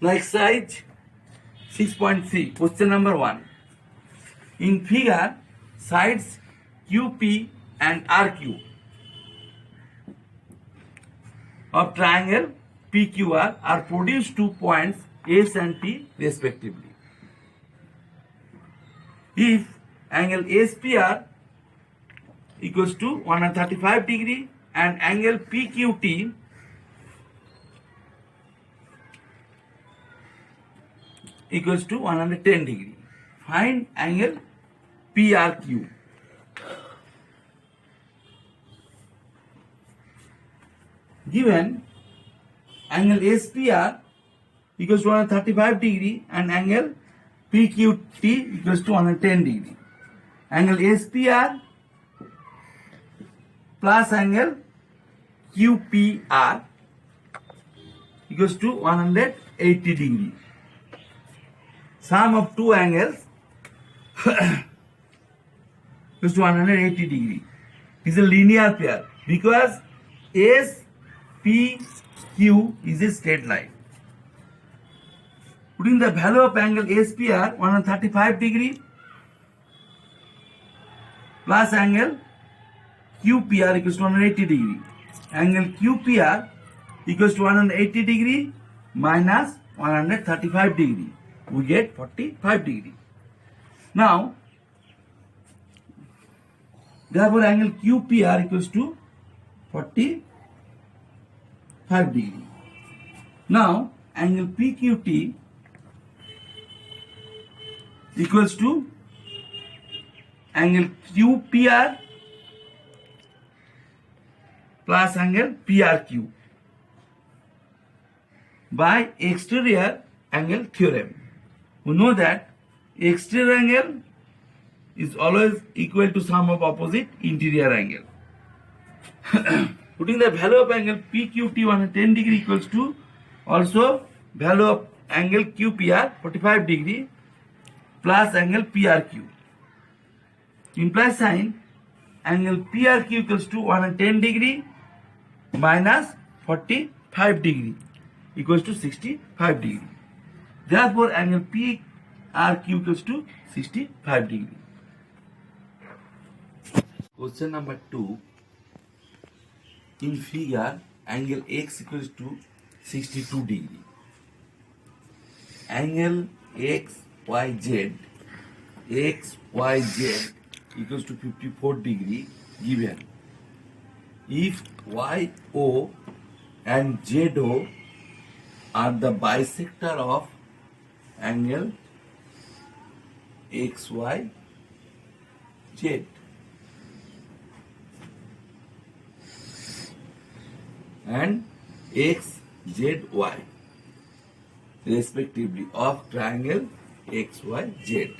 Exercise 6.3, question number 1. In figure, sides QP and RQ of triangle PQR are produced to points S and T respectively. If angle SPR equals to 135 degree and angle PQT equals to 110 degree. Find angle PRQ. Given angle SPR equals to 135 degree and angle PQT equals to 110 degree. Angle SPR plus angle QPR equals to 180 degree. Sum of two angles is to 180 degree. Is a linear pair because SPQ is a straight line. Putting the value of angle SPR 135 degree plus angle QPR equals to 180 degree. Angle QPR equals to 180 degree minus 135 degree. We get 45 degree. Now, therefore angle QPR equals to 45 degree. Now, angle PQT equals to angle QPR plus angle PRQ by exterior angle theorem. We know that exterior angle is always equal to sum of opposite interior angle. Putting the value of angle PQT 110 degree equals to also value of angle QPR 45 degree plus angle PRQ. Implies sign angle PRQ equals to 110 degree minus 45 degree equals to 65 degree. Therefore, angle PRQ equals to 65 degree. Question number 2. In figure, angle X equals to 62 degree. Angle XYZ equals to 54 degree given. If YO and ZO are the bisector of angle XYZ and XZY respectively of triangle XYZ.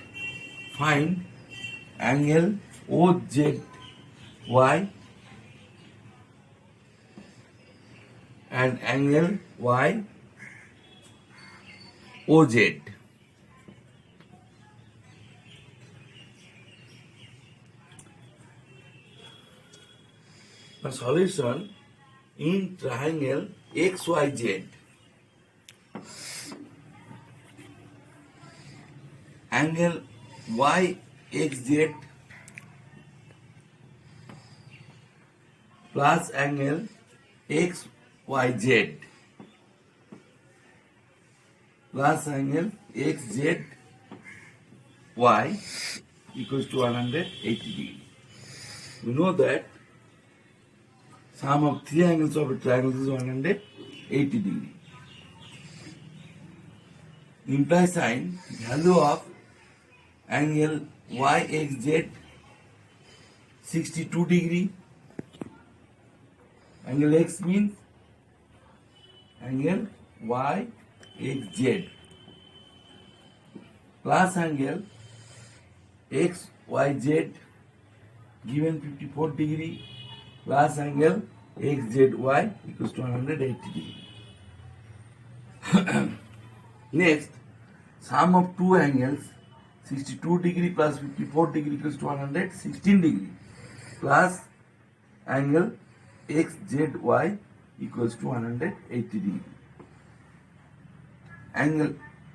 Find angle OZY and angle YOZ. The solution in triangle XYZ, angle YXZ plus angle XYZ plus angle XZY equals to 180 degree. We know that sum of three angles of a triangle is 180 degree. Implies sign value of angle YXZ 62 degree. Angle X means angle YXZ plus angle XYZ given 54 degree plus angle XZY equals to 180 degree. Next, sum of two angles 62 degree plus 54 degree equals to 116 degree plus angle XZY equals to 180 degree. angle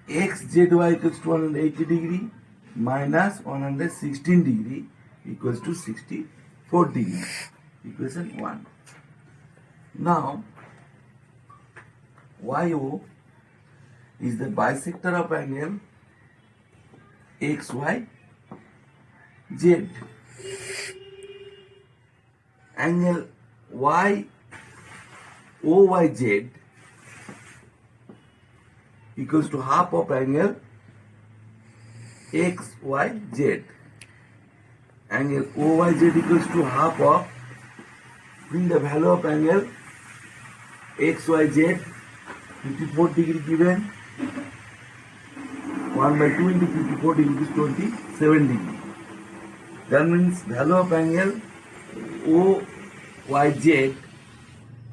XZY equals to 180 degree minus 116 degree equals to 64 degree. Equation 1. Now, YO is the bisector of angle XYZ. Angle YOYZ equals to half of angle XYZ. Angle OYZ equals to half of, bring the value of angle XYZ, 54 degree given, 1 by 2 into 54 degree is 27 degree. That means value of angle OYZ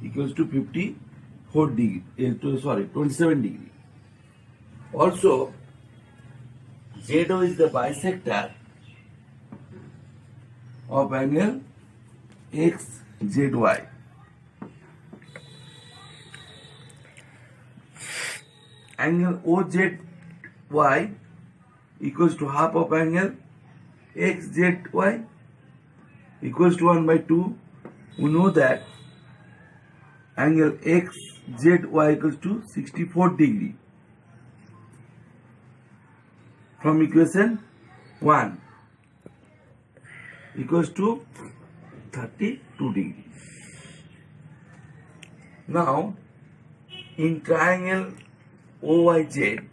equals to 54 degree, 27 degree. Also, ZO is the bisector of angle XZY. Angle OZY equals to half of angle XZY equals to 1 by 2. We know that angle XZY equals to 64 degree from equation 1 equals to 32 degree. Now, in triangle OYZ,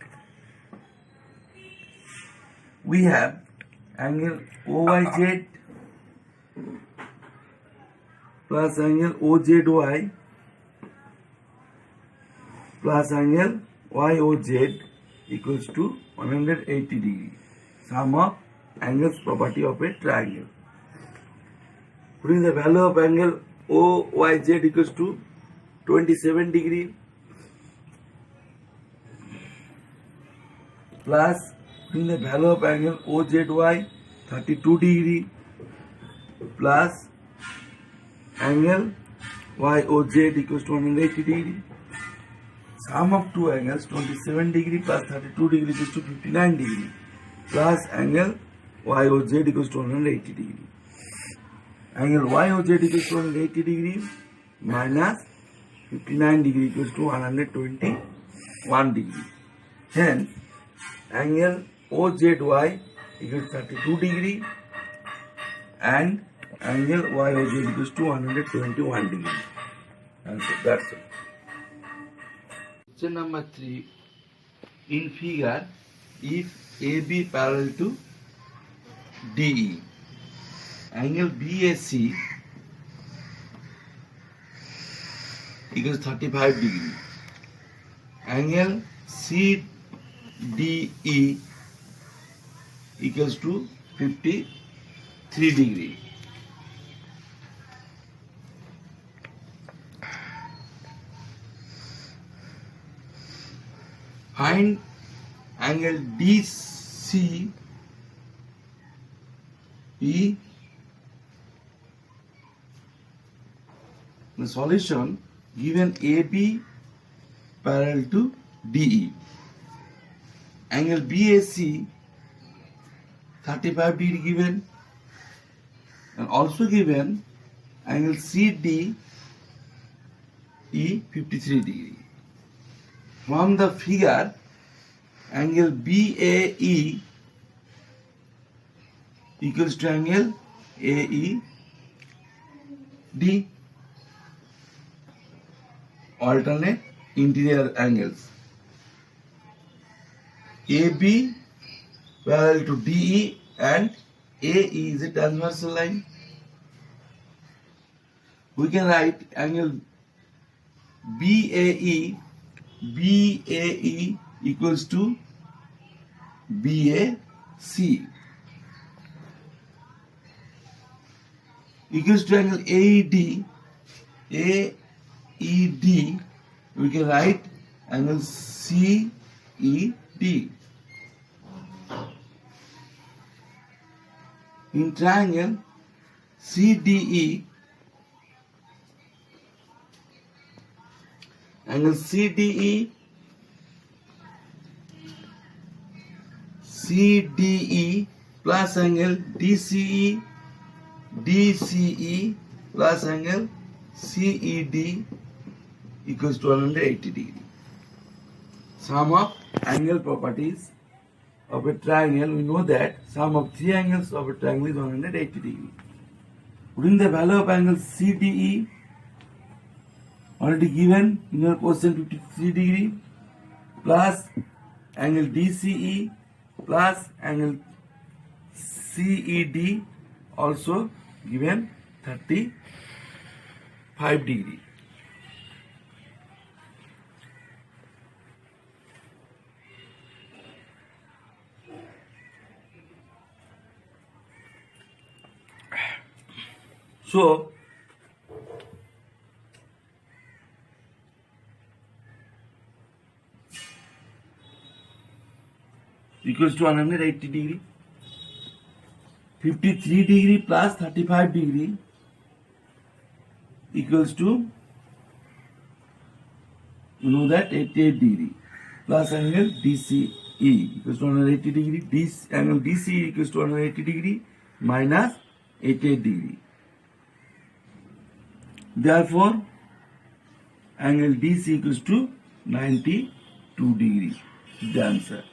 we have angle OYZ plus angle OZY plus angle YOZ equals to 180 degree. Sum of angles property of a triangle. Putting the value of angle OYZ equals to 27 degree plus putting the value of angle OZY 32 degree plus angle YOZ equals to 180 degree. Sum of two angles 27 degree plus 32 degree equals to 59 degree plus angle YOZ equals to 180 degree. Angle YOZ equals to 180 degree minus 59 degree equals to 121 degree. Hence, angle OZY equals to 32 degree and angle YOZ equals to 121 degree. And so that's it. Question number 3. In figure, if AB parallel to DE, angle BAC equals 35 degree. Angle CDE equals to 53 degree. Find angle DCE. The solution, given AB parallel to DE, angle BAC 35 degree given, and also given angle CDE 53 degree. From the figure, angle BAE equals to angle AED. Alternate interior angles. AB parallel to DE and AE is a transversal line. We can write angle BAE equals to BAC equals to angle AED. We can write angle CED. In triangle CDE, angle CDE CDE plus angle DCE, DCE plus angle CED equals to 180 degree. Sum of angle properties of a triangle, we know that sum of three angles of a triangle is 180 degree. Putting the value of angle CDE already given in your question 53 degree plus angle DCE plus angle CED also given 35 degree. So equals to 180 degree. 53 degree plus 35 degree equals to, you know that, 88 degree plus angle DCE equals to 180 degree. Angle DCE equals to 180 degree minus 88 degree. Therefore, angle DC equals to 92 degree is the answer.